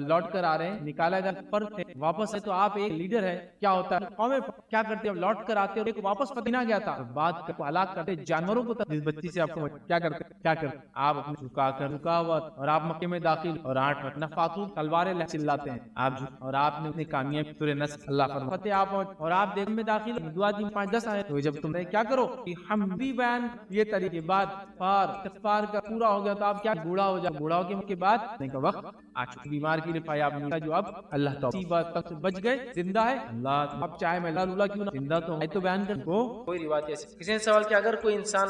لوٹ کر آ رہے ہیں, نکالا جا فرق ہے, واپس ہے تو آپ ایک لیڈر ہے, کیا ہوتا ہے قومیں کیا کرتے ہیں, لوٹ کر آتے اور ایک واپس پتہ نہ گیا تھا, بات کو ہلاک کرتے, جانوروں کو جس بچی سے آپ کو کیا کرتے آپ اپنے جھکا کر رکاوٹ, اور آپ مکے میں داخل اور 8 نفاتو تلواریں چلاتے ہیں آپ, اور آپ نے اپنی کامیابی سورہ نصر اللہ فرماتے آپ, اور آپ دیکھ میں داخل دعا دی 5-10 آئے تو جب تم نے کیا کرو کہ ہم بھی بیان یہ طریقے بعد استغفار کا پورا ہو گیا تو آپ کیا بوڑھا ہو جائے, بوڑھا ہو کے بعد نہیں کا وقت آج بیمار کی رفائی آپ نے جو اب اللہ تعالی بات تک بچ گئے, زندہ ہے اللہ, اب چاہے میں اللہ کیوں نہ زندہ تو ہے تو بیان کر کو. کوئی روایت ایسی, کسی نے سوال کیا اگر کوئی انسان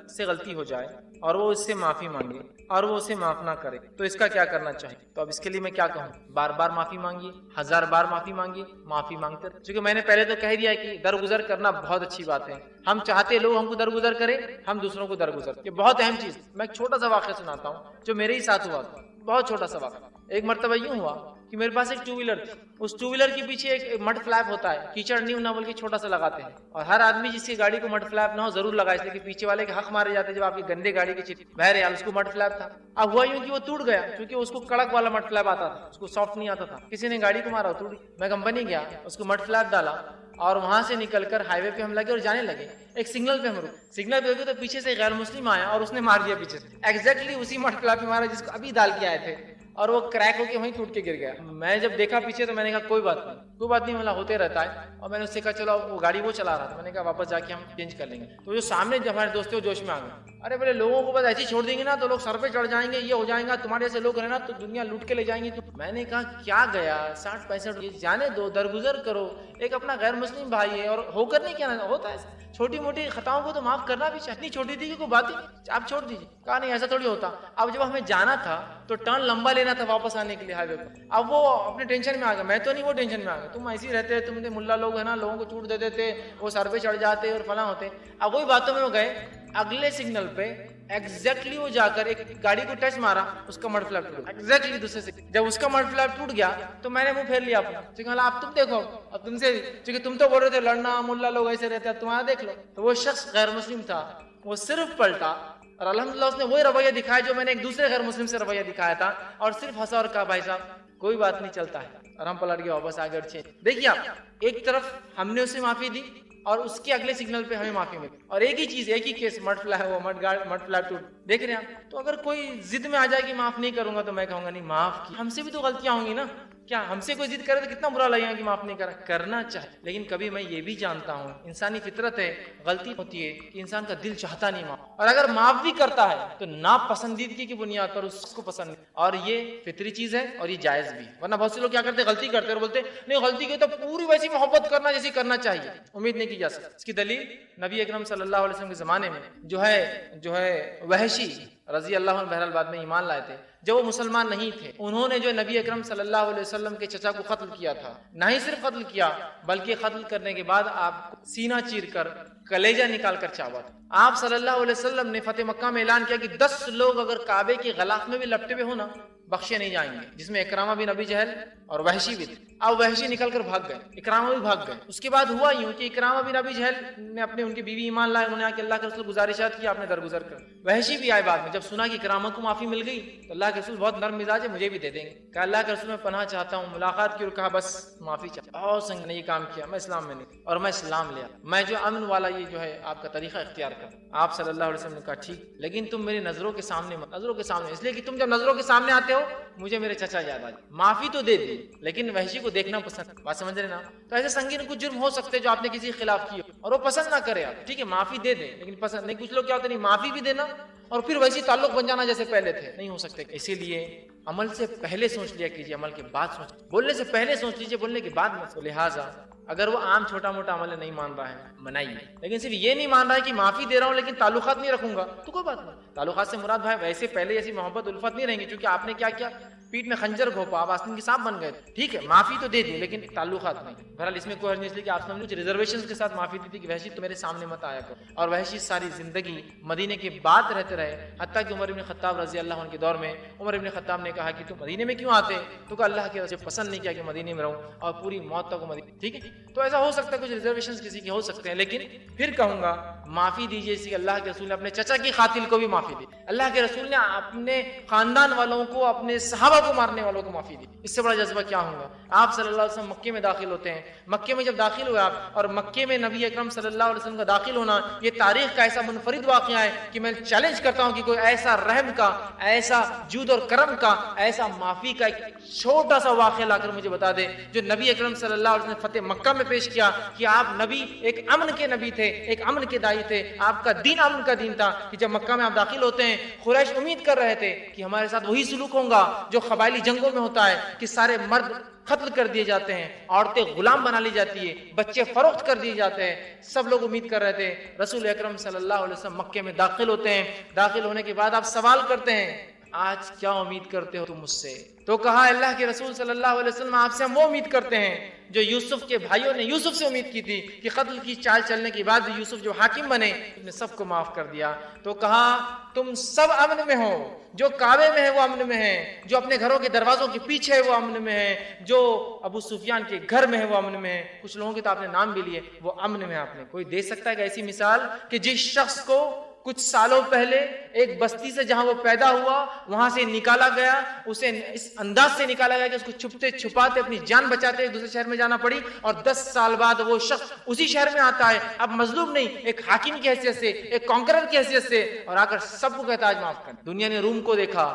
سے غلطی ہو جائے اور وہ اس سے معافی مانگے اور وہ اسے معاف نہ کرے تو اس کا کیا کرنا چاہیے, تو اب اس کے لیے میں کیا کہوں, بار بار معافی مانگیے, 1000 بار معافی مانگیے, معافی مانگتے رہے, کیونکہ میں نے پہلے تو کہہ دیا کہ درگزر کرنا بہت اچھی بات ہے, ہم چاہتے لوگ ہم کو درگزر کرے, ہم دوسروں کو درگزر, یہ بہت اہم چیز. میں ایک چھوٹا سا واقعہ سناتا ہوں جو میرے ہی ساتھ ہوا تھا, بہت چھوٹا سا واقعہ. ایک مرتبہ یوں ہوا کہ میرے پاس ایک 2 ویلر تھی, اس 2 ویلر کے پیچھے ایک مڈ فلیپ ہوتا ہے, کیچڑ نہیں ہونا بلکہ چھوٹا سا لگاتے ہیں, اور ہر آدمی جس کی گاڑی کو مڈ فلیپ نہ ہو ضرور لگائے, اس لیے کہ پیچھے والے کے حق مارے جاتے جب آپ کی گندے گاڑی کی چیز بہ رہے, اس کو مڈ فلیپ تھا. اب ہوا یوں کہ وہ ٹوٹ گیا, کیونکہ اس کو کڑک والا مڈ فلیپ آتا تھا, اس کو سافٹ نہیں آتا تھا, کسی نے گاڑی کو مارا ٹوٹ. میں کمپنی گیا, اس کو مڈ فلیپ ڈالا اور وہاں سے نکل کر ہائی وے پہ ہم لگے اور جانے لگے. ایک سگنل پہ ہم رکے, سگنل پہ رکے تو پیچھے سے غیر مسلم آیا اور اس نے مار دیا پیچھے سے, ایگزیکٹلی اسی مڈ فلیپ پہ مارا جس کو ابھی ڈال کے آئے تھے, اور وہ کریک ہو کے وہیں ٹوٹ کے گر گیا. میں جب دیکھا پیچھے تو میں نے کہا کوئی بات نہیں مطلب ہوتے رہتا ہے, اور میں نے اس سے کہا چلو وہ گاڑی وہ چلا رہا تھا, میں نے کہا واپس جا کے ہم چینج کر لیں گے. تو جو سامنے جب ہمارے دوست وہ جوش میں آ گئے, ارے بولے لوگوں کو بس ایسے ہی چھوڑ دیں گے نا تو لوگ سر پہ چڑھ جائیں گے, یہ ہو جائیں گا, تمہارے ایسے لوگ رہنا تو دنیا لوٹ کے لے جائیں گے. تو میں نے کہا کیا گیا 60-65 جانے دو, درگزر کرو, ایک اپنا غیر مسلم بھائی ہے, اور ہو کر نہیں کیا ہوتا ہے, چھوٹی موٹی خطاؤں کو تو معاف کرنا بھی چاہیے, اتنی چھوٹی تھی کہ کوئی بات ہی آپ چھوڑ دیجیے. کہا نہیں ایسا تھوڑی ہوتا. اب جب ہمیں جانا تھا تو ٹرن لمبا لینا تھا واپس آنے کے لیے ہائی وے پر, اب وہ اپنے ٹینشن میں آ گیا, میں تو نہیں, وہ ٹینشن میں آ گیا, تم ایسے ہی رہتے, تم ملا لوگ ہیں نا, لوگوں کو چھوٹ دے دیتے, وہ سر پہ چڑھ جاتے اور فلاں ہوتے. اب وہی باتوں میں وہ گئے, اگلے سگنل پہ ایگزیکٹلی وہ جا کر ایک گاڑی کو ٹچ مارا, اس کا مڈ فلیپ ٹوٹ, ایگزیکٹلی دوسرے سے. جب اس کا مڈ فلیپ ٹوٹ گیا تو میں نے منہ پھیر لیا اپنا, کہا اب تم دیکھو, اب تم سے, کیونکہ تم تو بول رہے تھے لڑنا, ملا لوگ ایسے رہتے, اب تمہارا دیکھ لو. تو وہ شخص غیر مسلم تھا, وہ صرف پلٹا اور الحمدللہ اس نے وہی رویہ دکھایا جو میں نے ایک دوسرے غیر مسلم سے رویہ دکھایا تھا, اور صرف ہنسا اور کہا بھائی صاحب کوئی بات نہیں چلتا ہے, اور ہم پلٹ گئے واپس آگے. دیکھیے آپ, ایک طرف ہم نے اسے معافی دی اور اس کے اگلے سگنل پہ ہمیں معافی ملی, اور ایک ہی چیز, ایک ہی کیس, مڈ فلیپ ٹوٹ. دیکھ رہے ہیں, تو اگر کوئی ضد میں آ جائے کہ معاف نہیں کروں گا تو میں کہوں گا نہیں معاف کی, ہم سے بھی تو غلطیاں ہوں گی نا, کیا ہم سے کوئی ضد کرے تو کتنا برا لگے گا کہ معاف نہیں کرنا چاہے. لیکن کبھی میں یہ بھی جانتا ہوں انسانی فطرت ہے, غلطی ہوتی ہے کہ انسان کا دل چاہتا نہیں معاف, اور اگر معاف بھی کرتا ہے تو ناپسندیدگی کی بنیاد پر اس کو پسند نہیں, اور یہ فطری چیز ہے اور یہ جائز بھی. ورنہ بہت سے لوگ کیا کرتے, غلطی کرتے اور بولتے نہیں غلطی کی تو پوری ویسی محبت کرنا جیسی کرنا چاہیے, امید نہیں کی جا سکتی. اس کی دلیل نبی اکرم صلی اللہ علیہ وسلم کے زمانے میں جو ہے وحشی رضی اللہ عنہ, بہرحال بعد میں ایمان لائے تھے, جب وہ مسلمان نہیں تھے, انہوں نے جو نبی اکرم صلی اللہ علیہ وسلم کے چچا کو قتل کیا تھا, نہ ہی صرف قتل کیا بلکہ قتل کرنے کے بعد آپ کو سینہ چیر کر کلیجہ نکال کر چاوا تھا. آپ صلی اللہ علیہ وسلم نے فتح مکہ میں اعلان کیا کہ 10 لوگ اگر کعبے کے غلاف میں بھی لپٹے ہوئے ہونا بخشے نہیں جائیں گے, جس میں اکرامہ بن ابی جہل اور وحشی بھی تھے. اب وحشی نکل کر بھاگ گئے, اکرامہ بھی بھاگ گئے. اس کے بعد ہوا یوں کہ اکرامہ بن ابی جہل نے ان کی بیوی ایمان لائے, انہوں نے آ کے اللہ کے رسول گزارشات کی, آپ نے درگزر کر. وحشی بھی آئے بعد میں, جب سنا کہ اکرامہ کو معافی مل گئی تو اللہ کے رسول بہت نرم مزاج ہے, مجھے بھی دے دیں گے. کہا اللہ کے رسول میں پناہ چاہتا ہوں, ملاقات کی, اور کہا بس معافی چاہتا ہوں. اور سنگ نے یہ کام کیا, میں اسلام میں نہیں, اور میں اسلام لیا, میں جو امن والا یہ جو ہے آپ کا طریقہ اختیار کر. آپ صلی اللہ علیہ وسلم نے کہا ٹھیک, لیکن تم میری نظروں کے سامنے مت, نظروں کے سامنے اس لیے کہ تم جب نظروں کے سامنے آتے ہو مجھے میرے چچا یاد آ جائے. معافی تو دے دی لیکن وحشی کو دیکھنا پسند, بات سمجھ رہے نا. تو ایسے سنگین کچھ جرم ہو سکتے جو آپ نے کسی کے خلاف کیے اور وہ پسند نہ کرے آپ, ٹھیک ہے معافی دے دیں, لیکن پسند نہیں. کچھ لوگ کیا ہوتے نہیں, معافی بھی دینا اور پھر ویسی تعلق بن جانا جیسے پہلے تھے, نہیں ہو سکتے. اسی لیے عمل سے پہلے سوچ لیا کیجیے, عمل کے بعد سوچ, بولنے سے پہلے سوچ لیجیے, بولنے کے بعد مت. لہٰذا اگر وہ عام چھوٹا موٹا عمل نہیں مان رہا ہے منائیے, لیکن صرف یہ نہیں مان رہا ہے کہ معافی دے رہا ہوں لیکن تعلقات نہیں رکھوں گا, تو کوئی بات نہیں. تعلقات سے مراد بھائی ویسے پہلے جیسی محبت الفت نہیں رہیں گی, کیونکہ آپ نے کیا کیا, پیٹ میں خنجر گھوپا, آپ آستین کے سانپ بن گئے. ٹھیک ہے معافی تو دے دی لیکن تعلقات نہیں. بہرحال اس میں کوئی حرج نہیں, اس لیے کہ آپ سمجھو ریزرویشن کے ساتھ معافی دی تھی کہ وحشی تو میرے سامنے مت آیا کرو. اور وحشی ساری زندگی مدینے کے بعد رہتے رہے, حتیٰ کہ عمر بن خطاب رضی اللہ عنہ کے دور میں عمر بن خطاب نے کہا کہ تم مدینے میں کیوں آتے, تو کہ اللہ کے وجہ پسند نہیں کیا کہ مدینے میں رہوں, اور پوری موت تک مدینے. ٹھیک ہے, تو ایسا ہو سکتا ہے کچھ ریزرویشن کسی کے ہو سکتے ہیں, لیکن پھر کہوں گا معافی دیجیے جیسے کہ اللہ کے رسول نے اپنے چچا کی قاتل کو بھی معافی دی. اللہ کے رسول نے اپنے خاندان والوں کو, اپنے صحابہ کو مارنے والوں کو معافی دی. اس سے بڑا جذبہ کیا ہوگا. آپ صلی اللہ علیہ وسلم مکے میں داخل ہوتے ہیں. مکے میں جب داخل ہوئے آپ, اور مکے میں نبی اکرم صلی اللہ علیہ وسلم کا داخل ہونا یہ تاریخ کا ایسا منفرد واقعہ ہے کہ میں چیلنج کرتا ہوں کہ کوئی ایسا رحم کا, ایسا جود اور کرم کا, ایسا معافی کا ایک چھوٹا سا واقعہ لا کر مجھے بتا دے جو نبی اکرم صلی اللہ علیہ وسلم نے فتح مکہ میں پیش کیا کہ آپ نبی ایک امن کے نبی تھے, ایک امن کے داعی تھے, آپ کا دین امن کا دین تھا. کہ جب مکہ میں آپ داخل ہوتے ہیں, قریش امید کر رہے تھے کہ ہمارے ساتھ وہی سلوک ہوگا جو قبائلی جنگوں میں ہوتا ہے کہ سارے مرد قتل کر دیے جاتے ہیں, عورتیں غلام بنا لی جاتی ہے, بچے فروخت کر دیے جاتے ہیں. سب لوگ امید کر رہے تھے. رسول اکرم صلی اللہ علیہ وسلم مکے میں داخل ہوتے ہیں. داخل ہونے کے بعد آپ سوال کرتے ہیں آج کیا امید کرتے ہو تم مجھ سے؟ تو کہا اللہ کے رسول صلی اللہ علیہ وسلم آپ سے ہم وہ امید کرتے ہیں جو یوسف کے بھائیوں نے یوسف سے امید کی تھی کہ قتل کی چال چلنے کے بعد یوسف جو حاکم بنے اس نے سب کو معاف کر دیا. تو کہا تم سب امن میں ہو, جو کعبے میں ہے وہ امن میں ہے, جو اپنے گھروں کے دروازوں کے پیچھے ہے وہ امن میں ہے, جو ابو سفیان کے گھر میں ہے وہ امن میں ہے. کچھ لوگوں کے تو آپ نے نام بھی لیے, وہ امن میں. آپ نے کوئی دے سکتا ہے کہ ایسی مثال کہ جس شخص کو کچھ سالوں پہلے ایک بستی سے جہاں وہ پیدا ہوا وہاں سے نکالا گیا, اسے اس انداز سے نکالا گیا کہ اس کو چھپتے چھپاتے اپنی جان بچاتے ایک دوسرے شہر میں جانا پڑی, اور 10 سال بعد وہ شخص اسی شہر میں آتا ہے, اب مظلوم نہیں, ایک حاکم کی حیثیت سے, ایک کانکرر کی حیثیت سے, اور آ کر سب کو کہتا ہے آج معاف کر. دنیا نے روم کو دیکھا,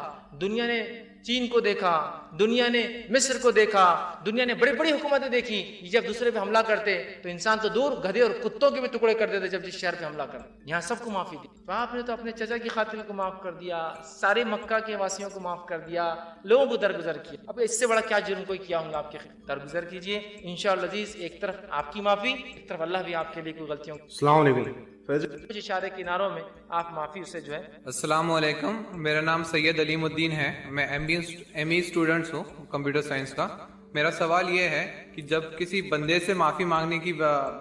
دنیا نے چین کو دیکھا, دنیا نے مصر کو دیکھا, دنیا نے بڑی بڑی حکومتیں دیکھی. جب دوسرے پہ حملہ کرتے تو انسان تو دور, گدھے اور کتوں کے بھی ٹکڑے کر دیتے جب جس شہر پہ حملہ کرتے. یہاں سب کو معافی دی. تو آپ نے تو اپنے چچا کی قاتل کو معاف کر دیا, سارے مکہ کے واسیوں کو معاف کر دیا, لوگوں کو درگزر کیا. اب اس سے بڑا کیا جرم کوئی کیا ہوں گا آپ کے خلاف؟ درگزر کیجئے انشاءاللہ عزیز. ایک طرف آپ کی معافی, ایک طرف اللہ بھی آپ کے لیے کوئی غلطیوں. السلام علیکم. کچھ اشارے کناروں میں آپ معافی اسے جو ہے. السلام علیکم, میرا نام سید علیم الدین ہے, میں ایم ای اسٹوڈنٹس ہوں کمپیوٹر سائنس کا. میرا سوال یہ ہے کہ جب کسی بندے سے معافی مانگنے کی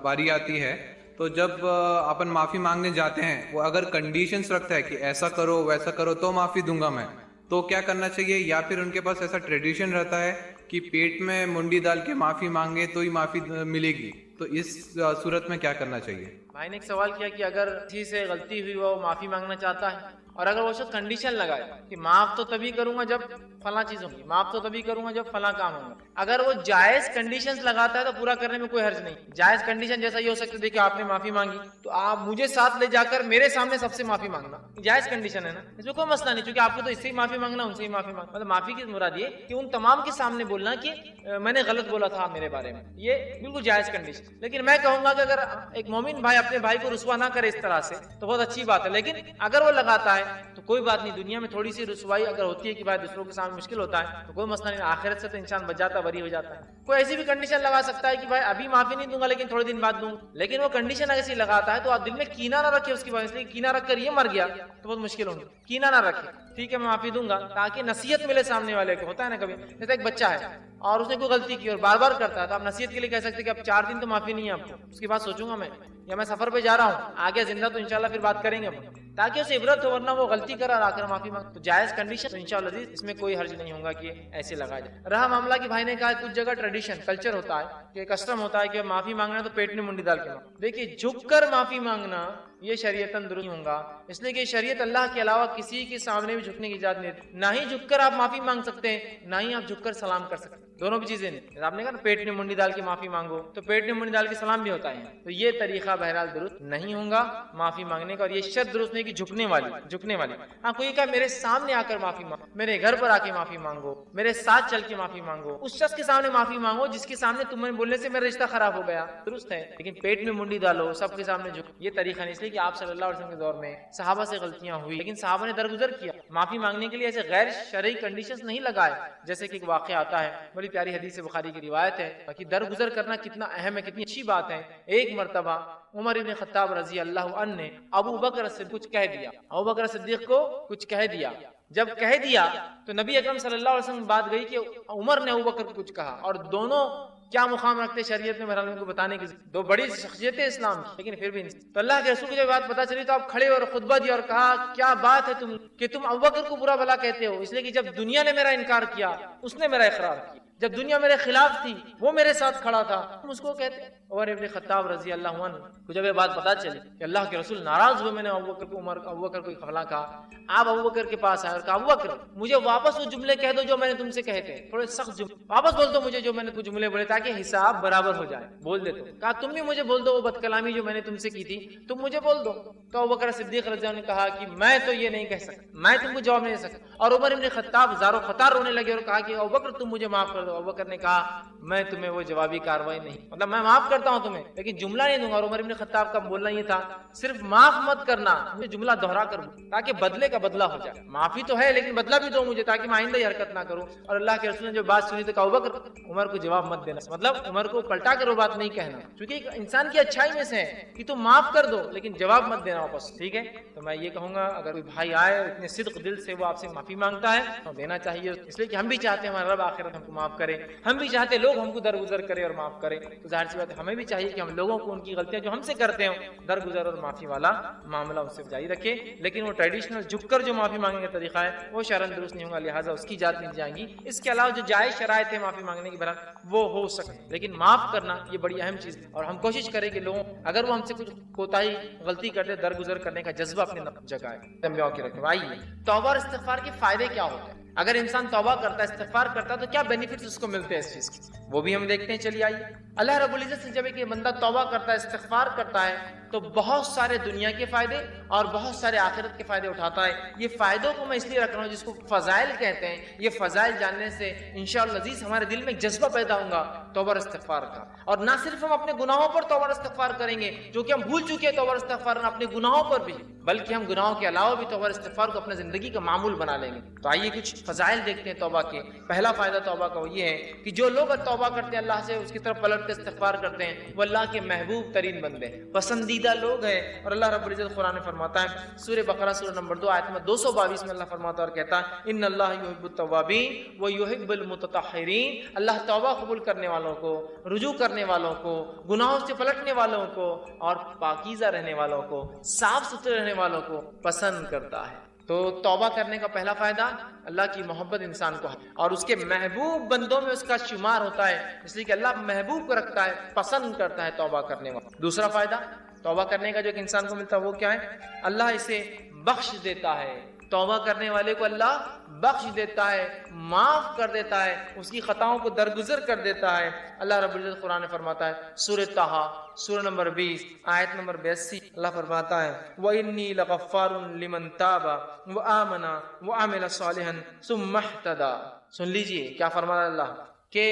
باری آتی ہے تو جب اپن معافی مانگنے جاتے ہیں وہ اگر کنڈیشنز رکھتا ہے کہ ایسا کرو ویسا کرو تو معافی دوں گا میں, تو کیا کرنا چاہیے؟ یا پھر ان کے پاس ایسا ٹریڈیشن رہتا ہے کہ پیٹ میں منڈی ڈال کے معافی مانگے تو ہی معافی ملے گی, تو اس صورت میں کیا کرنا چاہیے؟ بھائی نے ایک سوال کیا کہ اگر کسی سے غلطی ہوئی وہ معافی مانگنا چاہتا ہے, اور اگر وہ شخص کنڈیشن لگائے کہ معاف تو تبھی کروں گا جب فلاں چیز ہوگی, معاف تو تبھی کروں گا جب فلاں کام ہوگا. اگر وہ جائز کنڈیشنز لگاتا ہے تو پورا کرنے میں کوئی حرج نہیں. جائز کنڈیشن جیسا یہ ہو سکتا ہے کہ آپ نے معافی مانگی تو آپ مجھے ساتھ لے جا کر میرے سامنے سب سے معافی مانگنا, جائز کنڈیشن ہے نا, اس میں کوئی مسئلہ نہیں, چونکہ آپ کو تو اس سے ہی معافی مانگنا, ان سے ہی معافی مانگنا. مطلب معافی کی مراد یہ کہ ان تمام کے سامنے بولنا کہ میں نے غلط بولا تھا میرے بارے میں, یہ بالکل جائز کنڈیشن. لیکن میں کہوں گا کہ اگر ایک مومن بھائی اپنے بھائی کو رسوا نہ کرے اس طرح سے تو بہت اچھی بات ہے, لیکن اگر وہ لگاتا ہے تو کوئی بات نہیں. دنیا میں تھوڑی سی رسوائی اگر ہوتی ہے کہ بھائی دوسروں کے سامنے مشکل ہوتا ہے تو کوئی مسئلہ نہیں, آخرت سے تو انسان بچ جاتا, بری ہو جاتا ہے. کوئی ایسی بھی کنڈیشن لگا سکتا ہے کہ بھائی ابھی معافی نہیں دوں گا لیکن تھوڑے دن بعد دوں, لیکن وہ کنڈیشن اگر ایسی لگاتا ہے تو آپ دل میں کینہ نہ رکھے اس کی وجہ سے, کینہ رکھ کر یہ مر گیا تو بہت مشکل ہوگی. کینہ نہ رکھے, ٹھیک ہے میں معافی دوں گا تاکہ نصیحت ملے سامنے والے کو. ہوتا ہے نا کبھی جیسے ایک بچہ ہے اور اس نے کوئی غلطی کی اور بار بار کرتا ہے تو آپ نصیحت کے لیے کہہ سکتے کہ اب 4 دن تو معافی نہیں ہے آپ کو, اس کی بات سوچوں گا میں, یا میں سفر پہ جا رہا ہوں, آگے زندہ تو انشاءاللہ پھر بات کریں گے تاکہ اسے عبرت ہو, ورنہ وہ غلطی کرا آ کر معافی مانگ. تو جائز کنڈیشن تو انشاءاللہ اس میں کوئی حرج نہیں ہوگا کہ ایسے لگا جائے. رہا معاملہ کہ بھائی نے کہا کچھ جگہ ٹریڈیشن کلچر ہوتا ہے کہ کسٹم ہوتا ہے کہ معافی مانگنا تو پیٹ میں منڈی ڈال کے مانگنا. دیکھیے جھک کر معافی مانگنا یہ شریعتاً درست نہیں ہوگا, اس لیے کہ شریعت اللہ کے علاوہ کسی کے سامنے بھی جھکنے کی اجازت نہیں دیتی. نہ ہی جھک کر آپ معافی مانگ سکتے ہیں, نہ ہی آپ جھک کر سلام کر سکتے ہیں, دونوں بھی چیزیں نہیں. آپ نے کہا نا پیٹ میں منڈی ڈال کے معافی مانگو, تو پیٹ میں منڈی ڈال کے سلام بھی ہوتا ہے, تو یہ طریقہ بہرحال درست نہیں ہوگا معافی مانگنے کا, اور یہ شرط درست نہیں کہ جھکنے والی. ہاں کوئی کہا میرے سامنے آ کر معافی مانگو, میرے گھر پر آ کے معافی مانگو, میرے ساتھ چل کے معافی مانگو, اس شخص کے سامنے معافی مانگو جس کے سامنے تمہیں بولنے سے میرا رشتہ خراب ہو گیا, درست ہے. لیکن پیٹ میں منڈی ڈالو, سب کے سامنے جھک, یہ طریقہ نہیں. اس لیے کہ آپ صلی اللہ علیہ وسلم کے دور میں صحابہ سے غلطیاں ہوئی لیکن صحابہ نے درگزر کیا. معافی مانگنے کے لیے ایسے غیر شرعی کنڈیشنز نہیں لگائے, جیسے کہ ایک واقعہ آتا ہے, بڑی پیاری حدیث بخاری کی روایت ہے کہ درگزر کرنا کتنا اہم ہے, کتنی اچھی بات ہے. ایک مرتبہ عمر بن خطاب رضی اللہ عنہ نے ابو بکر سے کچھ کہہ دیا, ابو بکر صدیق کو کچھ کہہ دیا. جب کہہ دیا تو نبی اکرم صلی اللہ علیہ وسلم بات گئی کہ عمر نے ابو بکر کو کچھ کہا, اور دونوں کیا مقام رکھتے شریعت میں, بہرحال ان کو بتانے کی دو بڑی شخصیتیں اسلام کی, لیکن پھر بھی تو اللہ کے رسول کو جب بات پتہ چلی تو آپ کھڑے اور خطبہ دیا اور کہا کیا بات ہے تم کہ تم ابو بکر کو برا بھلا کہتے ہو, اس لیے کہ جب دنیا نے میرا انکار کیا اس نے میرا اقرار کیا. جب دنیا میرے خلاف تھی وہ میرے ساتھ کھڑا تھا، ہم اس کو کہتے ہیں۔ عمر ابن خطاب رضی اللہ عنہ کو جب یہ بات پتا چلی کہ اللہ کے رسول ناراض ہوئے، میں نے ابوبکر کو ابوبکر کو کھڑا کہا، آپ ابوبکر کے پاس آئے اور کہا ابوبکر مجھے واپس وہ جملے کہہ دو جو میں نے تم سے کہے تھے، تھوڑے سخت جملے واپس بول دو مجھے جو میں نے کچھ جملے بولے تاکہ حساب برابر ہو جائے، بول دیتا ہوں۔ کہا تم بھی مجھے بول دو وہ بد کلامی جو میں نے تم سے کی تھی تم مجھے بول دو۔ تو ابوبکر صدیق رضی اللہ عنہ نے کہا کہ میں تو یہ نہیں کہہ سکتا، میں تم کو جواب نہیں دے سکتا۔ اور عمر ابن خطاب زار و خطار رونے لگے اور کہا کہ ابوبکر تم مجھے معاف کر دو۔ ابوبکر نے کہا میں تمہیں وہ جوابی کاروائی نہیں، مطلب میں معاف کرتا ہوں تمہیں لیکن جملہ نہیں دوں گا۔ اور عمر ابن خطاب کا بولنا یہ تھا صرف معاف مت کرنا، مجھے جملہ دہرا کر تاکہ بدلے کا بدلہ ہو جائے، معافی تو ہے لیکن بدلہ بھی دو مجھے تاکہ میں آئندہ یہ حرکت نہ کروں۔ اور اللہ کے رسول نے جو بات سنی تو کہا ابوبکر عمر کو جواب مت دینا، مطلب عمر کو پلٹا کر وہ بات نہیں کہنا، کیونکہ انسان کی اچھائی میں سے ہے کہ تم معاف کر دو لیکن جواب مت دینا واپس، ٹھیک ہے؟ تو میں یہ کہوں گا اگر کوئی بھائی آئے اتنے صدق دل سے وہ آپ سے معافی مانگتا ہے تو دینا چاہیے، اس لیے کہ ہم بھی چاہتے ہیں ہمارا رب آخرت ہم کو معاف کرے، ہم بھی چاہتے ہیں لوگ ہم کو درگزر کرے اور معاف کرے، تو ظاہر سی بات ہے ہمیں بھی چاہیے کہ ہم لوگوں کو ان کی غلطیاں جو ہم سے کرتے ہیں درگزر اور معافی والا معاملہ ان سے جاری رکھے، لیکن وہ ٹریڈیشنل جھک کر جو معافی مانگنے کا طریقہ ہے وہ شرعاً درست نہیں ہوگا، لہٰذا اس کی اجازت نہیں دی جائیں گی۔ اس کے علاوہ جو جائز شرائط ہے معافی مانگنے کی بہرحال وہ ہو سکے، لیکن معاف کرنا یہ بڑی اہم چیز ہے، اور ہم کوشش کریں کہ لوگوں اگر وہ ہم سے کچھ کوتاہی غلطی کرتے درگزر کرنے کا جذبہ اپنے جگہ ہے رکھیں۔ آئیے توبہ اور استغفار کے فائدے کیا ہوتے ہیں؟ اگر انسان توبہ کرتا ہے استغفار کرتا ہے تو کیا بینیفٹس اس کو ملتے ہیں اس چیز کے، وہ بھی ہم دیکھتے ہیں۔ چلیے آئیے، اللہ رب العزت سے جب ایک بندہ توبہ کرتا ہے استغفار کرتا ہے تو بہت سارے دنیا کے فائدے اور بہت سارے آخرت کے فائدے اٹھاتا ہے۔ یہ فائدوں کو میں اس لیے رکھ رہا ہوں جس کو فضائل کہتے ہیں، یہ فضائل جاننے سے انشاءاللہ عزیز ہمارے دل میں ایک جذبہ پیدا ہوگا توبہ اور استغفار کا، اور نہ صرف ہم اپنے گناہوں پر توبہ اور استغفار کریں گے جو کہ ہم بھول چکے ہیں توبہ اور استغفار اپنے گناہوں پر بھی، بلکہ ہم گناہوں کے علاوہ بھی توبہ اور استغفار کو اپنے زندگی کا معمول بنا لیں گے۔ تو آئیے کچھ فضائل دیکھتے ہیں توبہ کے۔ پہلا فائدہ توبہ کا وہ یہ ہے کہ جو لوگ توبہ کرتے ہیں اللہ سے اس کی طرف پلٹ کے استغفار کرتے ہیں وہ اللہ کے محبوب ترین بندے پسندیدہ لوگ ہیں، اور اللہ رب العزت قرآن میں فرماتا ہے سورہ بقرہ سورہ نمبر 2 آیت نمبر 222 میں اللہ فرماتا ہے اور کہتا ہے ان اللہ یحب التوابین و یحب المتطہرین، اللہ توبہ قبول کرنے والوں کو، رجوع کرنے والوں کو، گناہوں سے پلٹنے والوں کو اور پاکیزہ رہنے والوں کو، صاف ستھرے رہنے والوں کو پسند کرتا ہے۔ تو توبہ کرنے کا پہلا فائدہ اللہ کی محبت انسان کو اور اس کے محبوب بندوں میں اس کا شمار ہوتا ہے، اس لیے کہ اللہ محبوب کو رکھتا ہے، پسند کرتا ہے توبہ کرنے والا۔ دوسرا فائدہ توبہ کرنے کا جو ایک انسان کو ملتا ہے وہ کیا ہے؟ اللہ اسے بخش دیتا ہے، توبہ کرنے والے کو اللہ بخش دیتا ہے، معاف کر دیتا ہے، اس کی خطاؤں کو درگزر کر دیتا ہے۔ اللہ رب العزت قرآن میں فرماتا ہے سورہ طٰہٰ سورہ نمبر 20 آیت نمبر 82 اللہ فرماتا ہے وَإِنِّي لَغَفَّارٌ لِمَن تَابَ وَآمَنَ وَعَمِلَ صَالِحًا ثُمَّ اهْتَدَىٰ۔ سن لیجئے کیا فرماتا اللہ کہ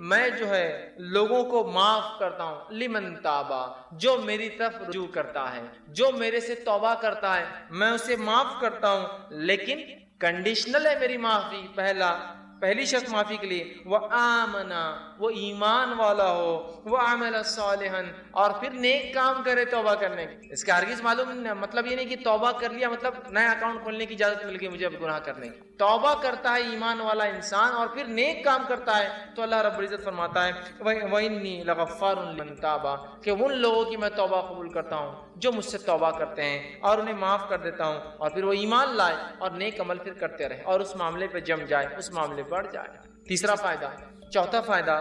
میں جو ہے لوگوں کو معاف کرتا ہوں، لمن تابا، جو میری طرف رجوع کرتا ہے، جو میرے سے توبہ کرتا ہے میں اسے معاف کرتا ہوں، لیکن کنڈیشنل ہے میری معافی۔ پہلی شرط معافی کے لیے وہ آمنا، وہ ایمان والا ہو، وہ عمل صالحا، اور پھر نیک کام کرے توبہ کرنے کی۔ اس کا ہرگز معلوم مطلب یہ نہیں کہ توبہ کر لیا مطلب نیا اکاؤنٹ کھولنے کی اجازت مل گئی مجھے اب گناہ کرنے کی۔ توبہ کرتا ہے ایمان والا انسان اور پھر نیک کام کرتا ہے تو اللہ رب العزت فرماتا ہے وَإِنِّي لَغَفَّارٌ لِمَن تَابَ، کہ ان لوگوں کی میں توبہ قبول کرتا ہوں جو مجھ سے توبہ کرتے ہیں اور انہیں معاف کر دیتا ہوں، اور پھر وہ ایمان لائے اور نیک عمل پھر کرتے رہے اور اس معاملے پہ جم جائے، اس معاملے بڑھ جائے۔ تیسرا فائدہ، چوتھا فائدہ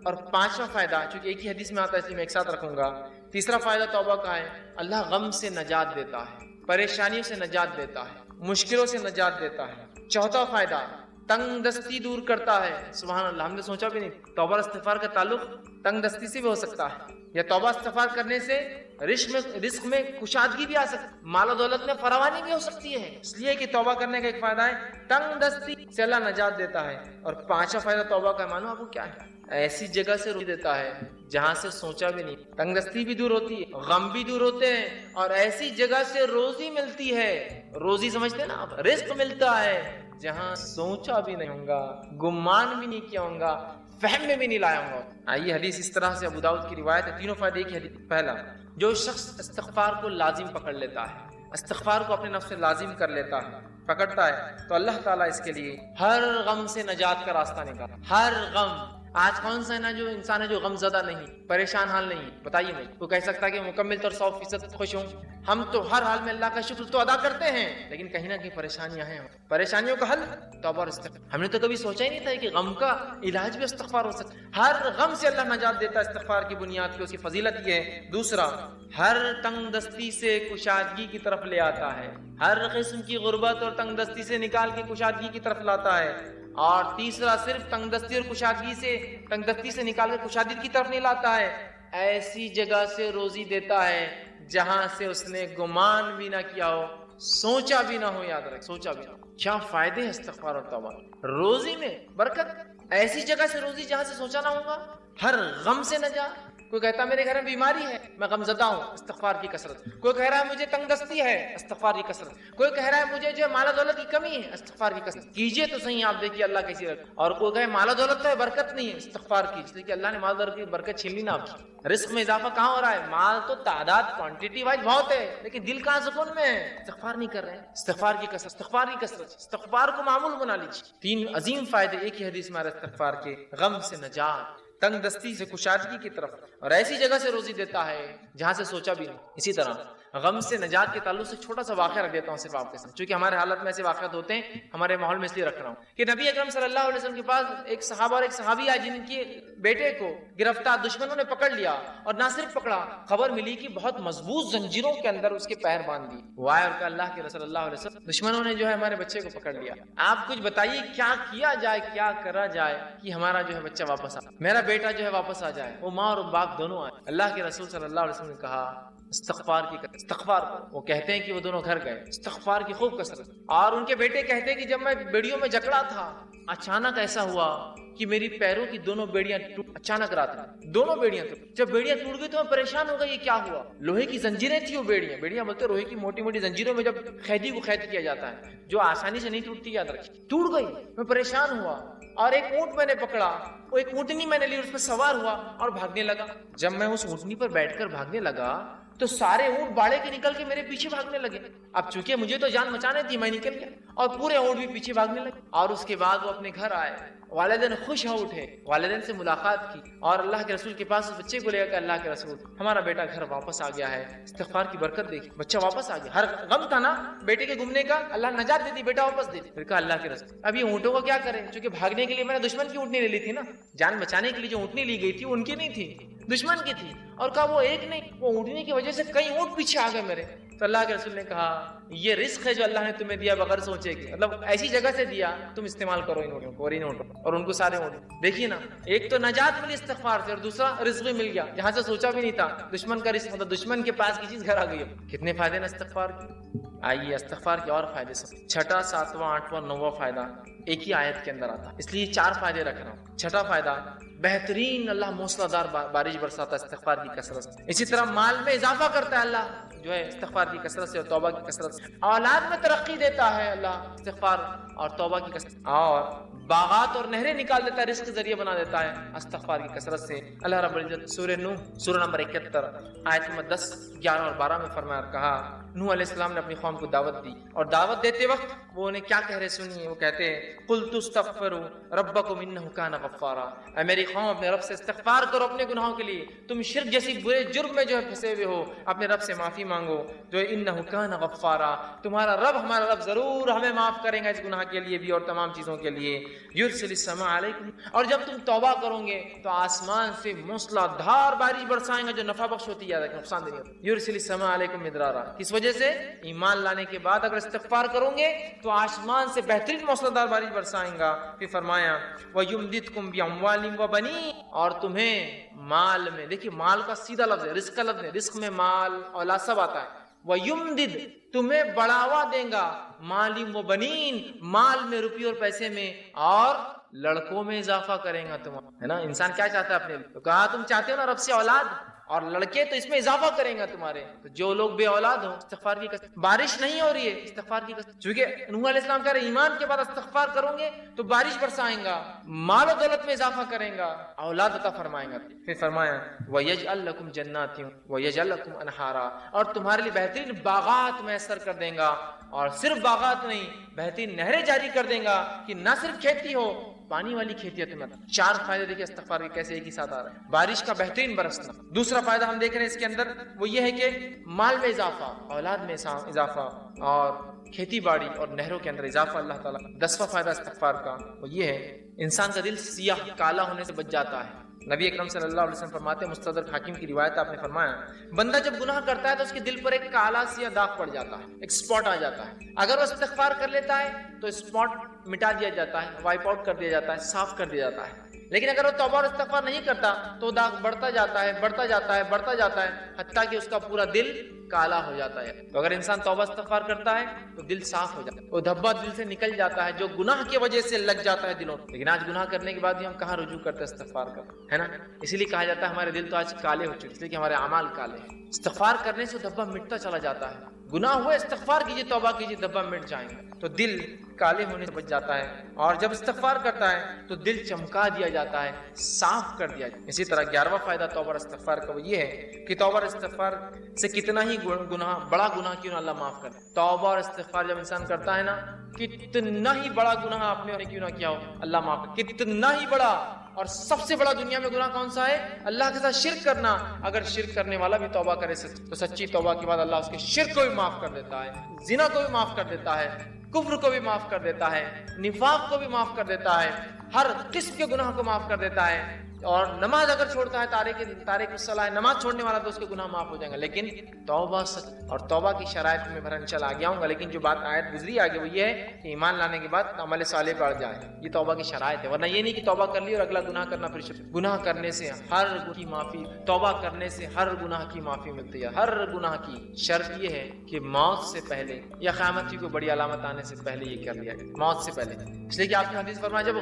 اور پانچواں فائدہ چونکہ ایک ہی حدیث میں آتا ہے اس لیے میں ایک ساتھ رکھوں گا۔ تیسرا فائدہ توبہ کا ہے اللہ غم سے نجات دیتا ہے، پریشانیوں سے نجات دیتا ہے، مشکلوں سے نجات دیتا ہے۔ چوتھا فائدہ تنگ دستی دور کرتا ہے۔ سبحان اللہ، ہم نے سوچا بھی نہیں توبہ استغفار کا تعلق تنگ دستی سے بھی ہو سکتا ہے، یا توبہ استغفار کرنے سے رزق میں کشادگی بھی آ سکتی، مال و دولت میں فراوانی بھی ہو سکتی ہے۔ اس لیے کہ توبہ کرنے کا ایک فائدہ ہے تنگ دستی سے اللہ نجات دیتا ہے۔ اور پانچواں فائدہ توبہ کا معلوم آپ کو کیا ہے؟ ایسی جگہ سے روک دیتا ہے جہاں سے سوچا بھی نہیں، تنگ دستی بھی دور ہوتی ہے، غم بھی دور ہوتے ہیں، اور ایسی جگہ سے روزی ملتی ہے، روزی سمجھتے ہیں نا آپ، رزق ملتا ہے جہاں سوچا بھی نہیں ہوگا، گمان بھی نہیں کیا ہوگا، فہم میں بھی نہیں لایا ہوگا۔ آئیے حدیث اس طرح سے ابو داؤد کی روایت ہے، تینوں فائدے ایک ہی حدیث۔ پہلا، جو شخص استغفار کو لازم پکڑ لیتا ہے، استغفار کو اپنے نفس سے لازم کر لیتا ہے، پکڑتا ہے، تو اللہ تعالیٰ اس کے لیے ہر غم سے نجات کا راستہ نکالا۔ ہر غم، آج کون سا ہے نا جو انسان ہے جو غم زدہ نہیں، پریشان حال نہیں؟ بتائیے، میں تو کہہ سکتا کہ مکمل طور 100% خوش ہوں؟ ہم تو ہر حال میں اللہ کا شکر تو ادا کرتے ہیں، لیکن کہیں نہ کہیں پریشانیاں ہیں. پریشانیوں کا حل توبہ اور استغفار. ہم نے تو کبھی سوچا ہی نہیں تھا کہ غم کا علاج بھی استغفار ہو سکتا ہے. ہر غم سے اللہ نجات دیتا ہے استغفار کی بنیاد پہ، اس کی فضیلت یہ ہے. دوسرا، ہر تنگ دستی سے کشادگی کی طرف لے آتا ہے، ہر قسم کی غربت اور تنگ دستی سے نکال کے کشادگی کی طرف لاتا ہے. اور تیسرا، صرف تنگ دستی اور تنگ دستی سے نکال کے کشادگی کی طرف نہیں لاتا ہے، ایسی جگہ سے روزی دیتا ہے جہاں سے اس نے گمان بھی نہ کیا ہو، سوچا بھی نہ ہو. یاد رکھ، سوچا بھی نہ ہو. کیا فائدے ہیں استغفار اور توبہ. روزی میں برکت، ایسی جگہ سے روزی جہاں سے سوچا نہ ہوگا. ہر غم سے نجات. کوئی کہتا ہے میرے گھر میں بیماری ہے، میں غم زدہ ہوں، استغفار کی کثرت. کوئی کہہ رہا ہے مجھے تنگ دستی ہے، استغفار کی کثرت. کوئی کہہ رہا ہے مجھے جو مال و دولت کی کمی ہے، استغفار کی کثرت. کیجئے تو صحیح، آپ دیکھیے اللہ کیسی رکھ. اور کوئی کہے مال و دولت تو ہے، برکت نہیں ہے، استغفار کی، اس لیے کہ اللہ نے مال و دولت کی برکت چھین لی نا آپ کی. رزق میں اضافہ کہاں ہو رہا ہے؟ مال تو تعداد کوانٹٹی وائز بہت ہے، لیکن دل کہاں سکون میں ہے؟ استغفار نہیں کر رہے ہیں. استغفار کی کثرت، استغفار کی کثرت، استغفار کو معمول بنا لیجیے. 3 عظیم فائدے ایک ہی حدیث میں آ رہے استغفار کے. غم سے نجات، تنگ دستی سے کشادگی کی طرف، اور ایسی جگہ سے روزی دیتا ہے جہاں سے سوچا بھی نہیں. اسی طرح غم سے نجات کے تعلق سے چھوٹا سا واقعہ رکھ دیتا ہوں صرف آپ کے سامنے، چونکہ ہمارے حالت میں ایسے واقعات ہوتے ہیں، ہمارے ماحول میں اس لیے رکھ رہا ہوں کہ نبی اکرم صلی اللہ علیہ وسلم کے پاس ایک صحابہ اور ایک صحابی آئے جن کے بیٹے کو گرفتار دشمنوں نے پکڑ لیا. اور نہ صرف پکڑا، خبر ملی کہ بہت مضبوط زنجیروں کے اندر اس کے پیر باندھ دی. وہ آئے اور کہا اللہ کے رسول اللہ علیہ وسلم، دشمنوں نے جو ہے ہمارے بچے کو پکڑ لیا، آپ کچھ بتائیے کیا کیا جائے، کیا کرا جائے کہ ہمارا جو ہے بچہ واپس آ، میرا بیٹا جو ہے واپس آ جائے. وہ ماں اور باپ دونوں آئے. اللہ کے رسول صلی اللہ علیہ وسلم نے کہا استغفار کی کثرت، استغفار. وہ کہتے ہیں کہ وہ دونوں گھر گئے، استغفار کی خوب کثرت. اور ان کے بیٹے کہتے ہیں کہ جب میں بیڑیوں میں جکڑا تھا، اچانک ایسا ہوا کہ میری پیروں کی دونوں بیڑیاں اچانک رات میں دونوں بیڑیاں ٹوٹ. جب بیڑیاں ٹوٹ گئی تو میں پریشان ہو گئی، یہ کیا ہوا؟ لوہے کی زنجیریں تھی وہ بیڑیاں بولتے لوہے کی موٹی موٹی زنجیروں میں جب قیدی کو قید کیا جاتا ہے جو آسانی سے نہیں ٹوٹتی، یاد رکھیے. ٹوٹ گئی، میں پریشان ہوا. اور ایک اونٹ میں نے پکڑا، وہ ایک اونٹنی میں نے لی، اس پہ سوار ہوا اور بھاگنے لگا. جب میں اس اونٹنی پر بیٹھ کر بھاگنے لگا تو سارے اونٹ باڑے کے نکل کے میرے پیچھے بھاگنے لگے. اب چونکہ مجھے تو جان بچانے تھی، میں نکل گیا اور پورے اونٹ بھی پیچھے بھاگنے لگے. اور اس کے بعد وہ اپنے گھر آئے، والدین خوش ہو اٹھے، والدین سے ملاقات کی اور اللہ کے رسول کے پاس اس بچے کو لے کر اللہ کے رسول ہمارا بیٹا گھر واپس آ گیا ہے، استغفار کی برکت دیکھی، بچہ واپس آ گیا. ہر غم تھا نا بیٹے کے گمنے کا، اللہ نجات دے دی، بیٹا واپس دے دی. پھر کہا اللہ کے رسول اب یہ اونٹوں کو کیا کریں، چونکہ بھاگنے کے لیے میں نے دشمن کی اونٹنی لے لی تھی نا، جان بچانے کے لیے جو اونٹنی لی گئی تھی ان کی نہیں تھی، دشمن کی تھی. اور کہا وہ ایک نہیں، وہ اونٹنی کی وجہ سے کئی اونٹ پیچھے آ گئے میرے. تو اللہ کے رسول نے کہا یہ رزق ہے جو اللہ نے تمہیں دیا بغیر سوچے کہ، مطلب ایسی جگہ سے دیا، تم استعمال کرو ان اونٹوں کو اور ان اونٹوں اور ان کو سارے اونٹ. دیکھیے نا، ایک تو نجات ملی استغفار سے، اور دوسرا رزق بھی مل گیا جہاں سے سوچا بھی نہیں تھا. دشمن کا رزق، مطلب دشمن کے پاس کی چیز گھر آ گئی. کتنے فائدے نا استغفار کے. آئیے استغفار کے اور فائدے سب، 6واں 7واں 8واں 9واں فائدہ ایک ہی آیت کے اندر آتا، اس لیے 4 فائدے رکھ رہا ہوں. 6واں فائدہ، بہترین اللہ موسلا دار بارش برساتا ہے استغفار کی کثرت سے. اسی طرح مال میں اضافہ کرتا ہے اللہ جو ہے استغفار کی کثرت سے اور توبہ کی کثرت سے. اولاد میں ترقی دیتا ہے اللہ استغفار اور توبہ کی کثرت، اور باغات اور نہریں نکال دیتا ہے، رزق کے ذریعے بنا دیتا ہے استغفار کی کثرت سے. اللہ رب العزت سورہ نوح سورہ نمبر 71 آیت نمبر 10 11 اور 12 میں فرمایا اور کہا، نوح علیہ السلام نے اپنی قوم کو دعوت دی، اور دعوت دیتے وقت وہ انہیں کیا کہہ رہے سنیے. وہ کہتے ہیں قلت استغفروا ربکم انہ کان غفارا، اے میری قوم اپنے رب سے استغفار کرو اپنے گناہوں کے لیے، تم شرک جیسی برے جرم میں جو ہے پھنسے ہوئے ہو، اپنے رب سے معافی مانگو جو انہ کان غفارا، تمہارا رب ہمارا رب ضرور ہمیں معاف کرے گا اس گناہ کے لیے بھی اور تمام چیزوں کے لیے. یرسل السماء علیکم، اور جب تم توبہ کرو گے تو آسمان سے موسلا دھار بارش برسائیں گا جو نفع بخش ہوتی ہے، نقصان نہیں ہوتی. یرسل السماء علیکم مدرارا، کس وجہ سے؟ ایمان لانے کے بعد اگر استغفار کرو گے تو آسمان سے بہترین موسلا دھار بارش برسائیں گا. پھر فرمایا وَيُمْدِدْكُمْ بِأَمْوَالٍ وَبَنِينَ، اور تمہیں مال میں، دیکھیے مال کا سیدھا لفظ ہے، رزق کا لفظ ہے، رزق میں مال اولاد سب آتا ہے. وَيُمْدِدْ، تمہیں بڑھاوا دیں گا، مالم و بنین، مال میں، روپیے اور پیسے میں، اور لڑکوں میں اضافہ کریں گا تم، ہے نا. انسان کیا چاہتا ہے اپنے لیے؟ تو کہا تم چاہتے ہو نا رب سے اولاد اور لڑکے، تو اس میں اضافہ کریں گا تمہارے. تو جو لوگ بے اولاد ہو استغفار کی قسم، بارش نہیں ہو رہی ہے استغفار کی قسم، چونکہ نوح علیہ السلام کہہ رہے ایمان کے بعد استغفار کرو گے تو بارش برسائیں گا، مال و دولت میں اضافہ کریں گا، اولاد عطا فرمائیں گا. پھر فرمایا وَيَجْعَلْ لَكُمْ جَنَّاتٍ وَيَجْعَلْ لَكُمْ أَنْهَارًا، اور تمہارے لیے بہترین باغات میسر کر دیں گا، اور صرف باغات نہیں بہترین نہریں جاری کر دیں گا کہ نہ صرف کھیتی ہو، پانی والی کھیتی ہے تمہیں. 4 فائدے دیکھیں استغفار کے کیسے ایک ہی ساتھ آ رہے ہیں. بارش کا بہترین برسنا، دوسرا دوسرا فائدہ ہم دیکھ رہے ہیں اس کے اندر وہ یہ ہے کہ مال میں اضافہ، اولاد میں اضافہ اور کھیتی باڑی اور نہروں کے اندر اضافہ اللہ تعالیٰ۔ 10واں فائدہ استغفار کا وہ یہ ہے انسان کا دل سیاہ کالا ہونے سے بچ جاتا ہے۔ نبی اکرم صلی اللہ علیہ وسلم فرماتے ہیں، مستدرک حاکم کی روایت آپ نے فرمایا، بندہ جب گناہ کرتا ہے تو اس کے دل پر ایک کالا سیاہ داغ پڑ جاتا ہے، ایک اسپاٹ آ جاتا ہے۔ اگر وہ استغفار کر لیتا ہے تو اسپاٹ مٹا دیا جاتا ہے، وائپ آؤٹ کر دیا جاتا ہے، صاف کر دیا جاتا ہے۔ لیکن اگر وہ توبہ اور استغفار نہیں کرتا تو داغ بڑھتا جاتا ہے، بڑھتا جاتا ہے، بڑھتا جاتا ہے، حتیٰ کہ اس کا پورا دل کالا ہو جاتا ہے۔ تو اگر انسان توبہ استغفار کرتا ہے تو دل صاف ہو جاتا ہے، وہ دھبا دل سے نکل جاتا ہے جو گناہ کی وجہ سے لگ جاتا ہے دلوں۔ لیکن آج گناہ کرنے کے بعد بھی ہم کہاں رجوع کرتے ہیں استغفار کرتے ہے نا؟ اسی لیے کہا جاتا ہے ہمارے دل تو آج کالے ہو چکے، اس لیے کہ ہمارے اعمال کالے ہیں۔ استغفار کرنے سے دھبا مٹتا چلا جاتا ہے، گناہ ہوئے استغفار کیجیے، توبہ کیجیے، دھبا مٹ جائیں گے، تو دل کالے ہونے سے بچ جاتا ہے۔ اور جب استغفار کرتا ہے تو دل چمکا دیا جاتا ہے، صاف کر دیا جاتا ہے۔ اسی طرح 11واں فائدہ توبہ اور استغفار کا وہ یہ ہے کہ توبہ اور استغفار سے کتنا ہی گناہ، بڑا گناہ کیوں نہ اللہ معاف کر دے۔ توبہ اور استغفار جب انسان کرتا ہے نا، کتنا ہی بڑا گناہ آپ نے کیوں نہ کیا ہو اللہ معاف کر، کتنا ہی بڑا۔ اور سب سے بڑا دنیا میں گناہ کون سا ہے؟ اللہ کے ساتھ شرک کرنا۔ اگر شرک کرنے والا بھی توبہ کرے تو سچی توبہ کے بعد اللہ اس کے شرک کو بھی معاف کر دیتا ہے، زنا کو بھی معاف کر دیتا ہے، کفر کو بھی معاف کر دیتا ہے، نفاق کو بھی معاف کر دیتا ہے، ہر قسم کے گناہ کو معاف کر دیتا ہے۔ اور نماز اگر چھوڑتا ہے، تارک الصلاۃ، نماز چھوڑنے والا تو اس کے گناہ معاف ہو جائیں گے۔ لیکن توبہ اور توبہ کی شرائط میں بھر انشاءاللہ آگے آؤں گا، لیکن جو بات آیت گزری آگے وہ یہ ہے کہ ایمان لانے کے بعد عمل صالح بڑھ جائے، یہ توبہ کی شرائط ہے۔ ورنہ یہ نہیں کہ توبہ کر لی اور اگلا گناہ کرنا پھر گناہ کرنے سے ہر گناہ کی معافی، توبہ کرنے سے ہر گناہ کی معافی ملتی ہے۔ ہر گناہ کی شرط یہ ہے کہ موت سے پہلے یا قیامت کی کوئی بڑی علامت آنے سے پہلے یہ کر لیا جائے، موت سے پہلے۔ اس لیے کہ آپ نے حدیث فرمایا جب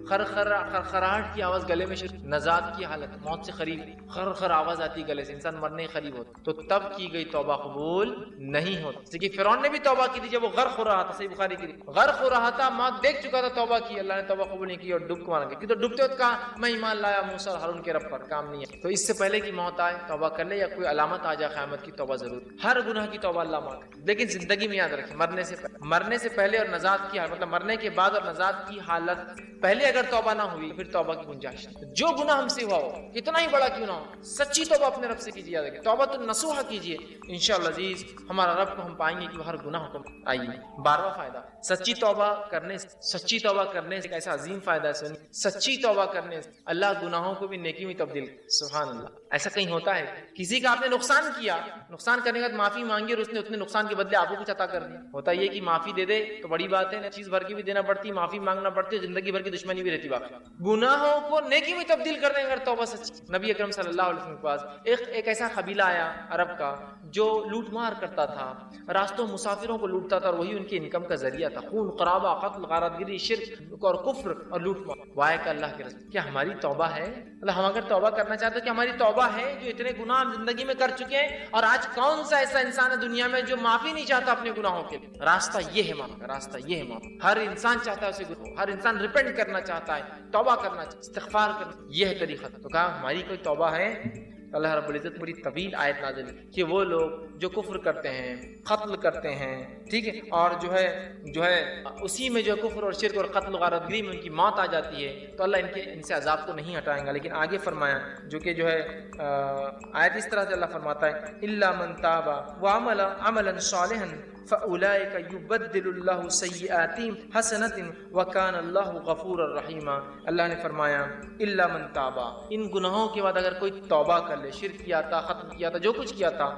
خرخراہٹ کی آواز گلے میں نزات کی حالت، موت سے قریب خر آواز آتی گلے سے، انسان مرنے قریب ہوتا، تو تب کی گئی توبہ قبول نہیں ہوتی۔ جیسے کہ فرعون نے بھی توبہ کی تھی جب وہ غرق ہو رہا تھا، صحیح بخاری کی، غرق ہو رہا تھا، موت دیکھ چکا تھا، توبہ کی، اللہ نے توبہ قبول نہیں کی اور ڈوب کو مارا گیا، کہ تو ڈوبتے وقت کہا میں ایمان لایا موسیٰ اور ہارون کے رب پر، کام نہیں ہے۔ تو اس سے پہلے کہ موت آئے توبہ کر لے، یا کوئی علامت آ جائے قیامت کی، توبہ ضرور، ہر گناہ کی توبہ اللہ معاف کرے۔ لیکن زندگی میں یاد رکھیں، مرنے سے پہلے اور نجات کی، مطلب مرنے کے بعد اور نجات کی حالت پہلے اگر توبہ نہ ہوئی پھر توبہ کی گنجائش ہے۔ جو گناہ ہم سے ہوا ہو، کتنا ہی بڑا کیوں نہ ہو، سچی توبہ اپنے رب سے کیجیے، یاد رکھیں توبہ تو نصوحہ کیجیے، انشاءاللہ عزیز ہمارا رب کو ہم پائیں گے کہ وہ ہر گناہ کو آئیے۔ 12واں فائدہ سچی توبہ کرنے سے ایک ایسا عظیم فائدہ ہے، سچی توبہ کرنے سے اللہ گناہوں کو بھی نیکی میں تبدیل، سبحان اللہ۔ ایسا کہیں ہوتا ہے کسی کا آپ نے نقصان کیا، نقصان کرنے کے بعد معافی مانگی اور اس نے اتنے نقصان کے بدلے آپ کو کچھ عطا کر دیا؟ ہوتا یہ کہ معافی دے دے تو بڑی بات ہے، چیز بھر کی بھی دینا پڑتی، معافی مانگنا پڑتی ہے، زندگی بھر کی دشمنی بھی رہتی، باقی گناہوں کو نیکی میں تبدیل کرنے اگر توبہ سچی۔ نبی اکرم صلی اللہ علیہ وسلم کے پاس ایک ایسا قبیلہ آیا عرب کا جو لوٹ مار کرتا تھا، راستوں مسافروں کو لوٹتا تھا اور وہی ان کی انکم کا ذریعہ تھا، خون قرابہ، قتل، غارت گری، شرک اور کفر اور لوٹ مار۔ وائے کہ اللہ کے رسول، کیا ہماری توبہ ہے؟ اللہ ہم اگر توبہ کرنا چاہتے ہیں کہ ہماری توبہ ہے جو اتنے گناہ ہم زندگی میں کر چکے ہیں، اور آج کون سا ایسا انسان ہے دنیا میں جو معافی نہیں چاہتا اپنے گناہوں کے لیے؟ راستہ یہ ہے معاف کا، راستہ یہ ہے معاف۔ ہر انسان چاہتا ہے اسے گناہ، ہر انسان ریپینٹ کرنا چاہتا ہے، توبہ کرنا چاہتا ہے، استغفار کرنا، یہ ہے طریقہ۔ تو کہا ہماری کوئی توبہ ہے؟ اللہ رب العزت بڑی طویل آیت نازل کہ وہ لوگ جو کفر کرتے ہیں، قتل کرتے ہیں، ٹھیک ہے، اور جو ہے اسی میں جو کفر اور شرک اور قتل و غارت گری میں ان کی موت آ جاتی ہے، تو اللہ ان سے عذاب کو نہیں ہٹائیں گا۔ لیکن آگے فرمایا جو کہ جو ہے آیت اس طرح سے اللہ فرماتا ہے الا من تاب وعمل عملا صالحا فاولئک یبدل اللہ سیئاتہم حسنات وکان اللہ غفورا رحیما۔ اللہ نے فرمایا الا من تاب، ان گناہوں کے بعد اگر کوئی توبہ کر لے، شرک کیا تھا، ختم کیا تھا، جو کچھ کیا تھا،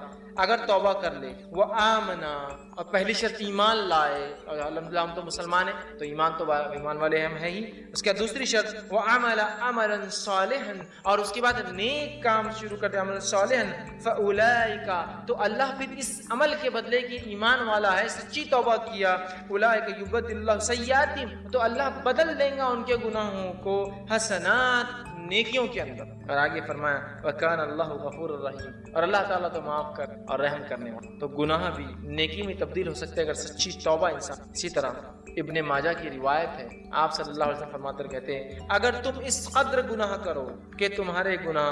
اگر توبہ کر لے، وہ آمنا، اور پہلی شرط ایمان لائے، اور الحمدللہ ہم تو مسلمان ہیں تو ایمان والے ہم ہیں ہی، اس کے بعد دوسری شرط وہ عمل عملا صالحا، اور اس کے بعد نیک کام شروع کرتے عمل صالحا، فاولئک، تو اللہ پھر اس عمل کے بدلے کی ایمان والا ہے، سچی توبہ کیا، اولئک یبدل اللہ سیئاتہم، تو اللہ بدل دیں گا ان کے گناہوں کو حسنات، نیکیوں کے اندر۔ اور آگے فرمایا وَكَانَ اللَّهُ غَفُورًا رَحِيمًا، اور اللہ تعالیٰ تو معاف کر اور رحم کرنے والا۔ تو گناہ بھی نیکی میں تبدیل ہو سکتے اگر سچی توبہ انسان۔ اسی طرح ابن ماجہ کی روایت ہے، آپ صلی اللہ علیہ وسلم فرماتے کہتے ہیں اگر تم اس قدر گناہ کرو کہ تمہارے گناہ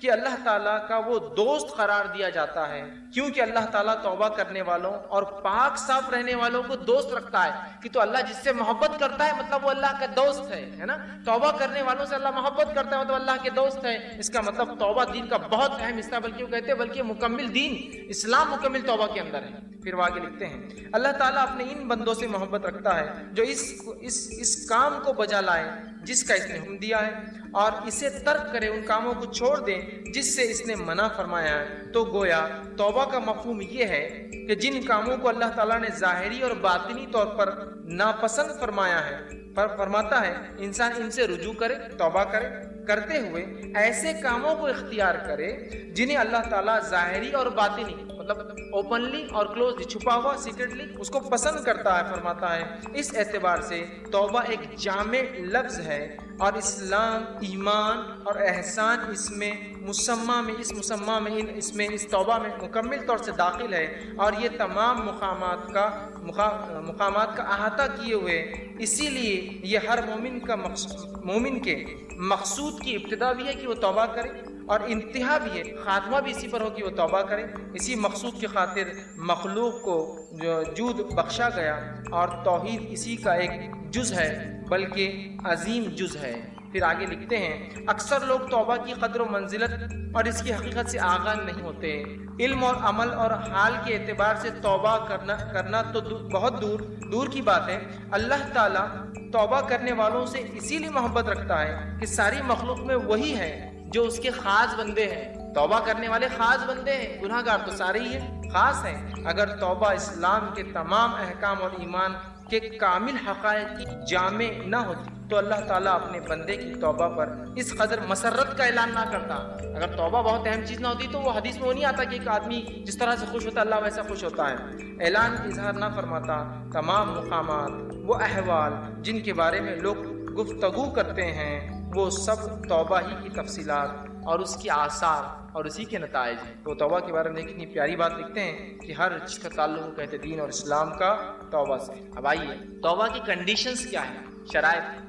کہ اللہ تعالیٰ کا وہ دوست قرار دیا جاتا ہے، کیونکہ اللہ تعالیٰ توبہ کرنے والوں اور پاک صاف رہنے والوں کو دوست رکھتا ہے. کہ تو اللہ جس سے محبت کرتا ہے مطلب وہ اللہ کا دوست ہے نا. توبہ کرنے والوں سے اللہ محبت کرتا ہے تو اللہ کے دوست ہے. اس کا مطلب توبہ دین کا بہت اہم حصہ، بلکہ وہ کہتے ہیں بلکہ مکمل دین اسلام مکمل توبہ کے اندر ہے. پھر وہ آگے لکھتے ہیں اللہ تعالیٰ اپنے ان بندوں سے محبت رکھتا ہے جو اس کام کو بجا لائے جس کا اس نے حکم دیا ہے، اور اسے ترک کرے، ان کاموں کو چھوڑ دیں جس سے اس نے منع فرمایا ہے. تو گویا توبہ کا مفہوم یہ ہے کہ جن کاموں کو اللہ تعالیٰ نے ظاہری اور باطنی طور پر ناپسند فرمایا ہے، فرماتا ہے انسان ان سے رجوع کرے، توبہ کرے، کرتے ہوئے ایسے کاموں کو اختیار کرے جنہیں اللہ تعالیٰ ظاہری اور باطنی مطلب اوپنلی اور کلوزلی، چھپا ہوا سیکرٹلی اس کو پسند کرتا ہے. فرماتا ہے اس اعتبار سے توبہ ایک جامع لفظ ہے اور اسلام، ایمان اور احسان اس توبہ میں مکمل طور سے داخل ہے، اور یہ تمام مقامات کا احاطہ کیے ہوئے. اسی لیے یہ ہر مومن کے مقصود کی ابتدا بھی ہے کہ وہ توبہ کرے، اور انتہا بھی ہے، خاتمہ بھی اسی پر ہو کہ وہ توبہ کرے. اسی مقصود کی خاطر مخلوق کو جود بخشا گیا، اور توحید اسی کا ایک جز ہے بلکہ عظیم جز ہے. پھر آگے لکھتے ہیں اکثر لوگ توبہ کی قدر و منزلت اور اس کی حقیقت سے آگاہ نہیں ہوتے. علم اور عمل اور حال کے اعتبار سے توبہ کرنا تو بہت دور کی بات ہے. اللہ تعالیٰ توبہ کرنے والوں سے اسی لیے محبت رکھتا ہے کہ ساری مخلوق میں وہی ہے جو اس کے خاص بندے ہیں. توبہ کرنے والے خاص بندے ہیں، گناہ گار تو سارے ہی ہیں، خاص ہیں. اگر توبہ اسلام کے تمام احکام اور ایمان کے کامل حقائق کی جامع نہ ہوتی تو اللہ تعالیٰ اپنے بندے کی توبہ پر اس قدر مسرت کا اعلان نہ کرتا. اگر توبہ بہت اہم چیز نہ ہوتی تو وہ حدیث میں وہ نہیں آتا کہ ایک آدمی جس طرح سے خوش ہوتا ہے اللہ ویسا خوش ہوتا ہے. اعلان اظہار نہ فرماتا. تمام مقامات، وہ احوال جن کے بارے میں لوگ گفتگو کرتے ہیں، وہ سب توبہ ہی کی تفصیلات اور اس کی آثار اور اسی کے نتائج ہیں. تو توبہ کے بارے میں کتنی پیاری بات لکھتے ہیں کہ ہر چیز کا تعلق کہتے دین اور اسلام کا توبہ سے. اب آئیے توبہ کی کنڈیشنز کیا ہیں، شرائط.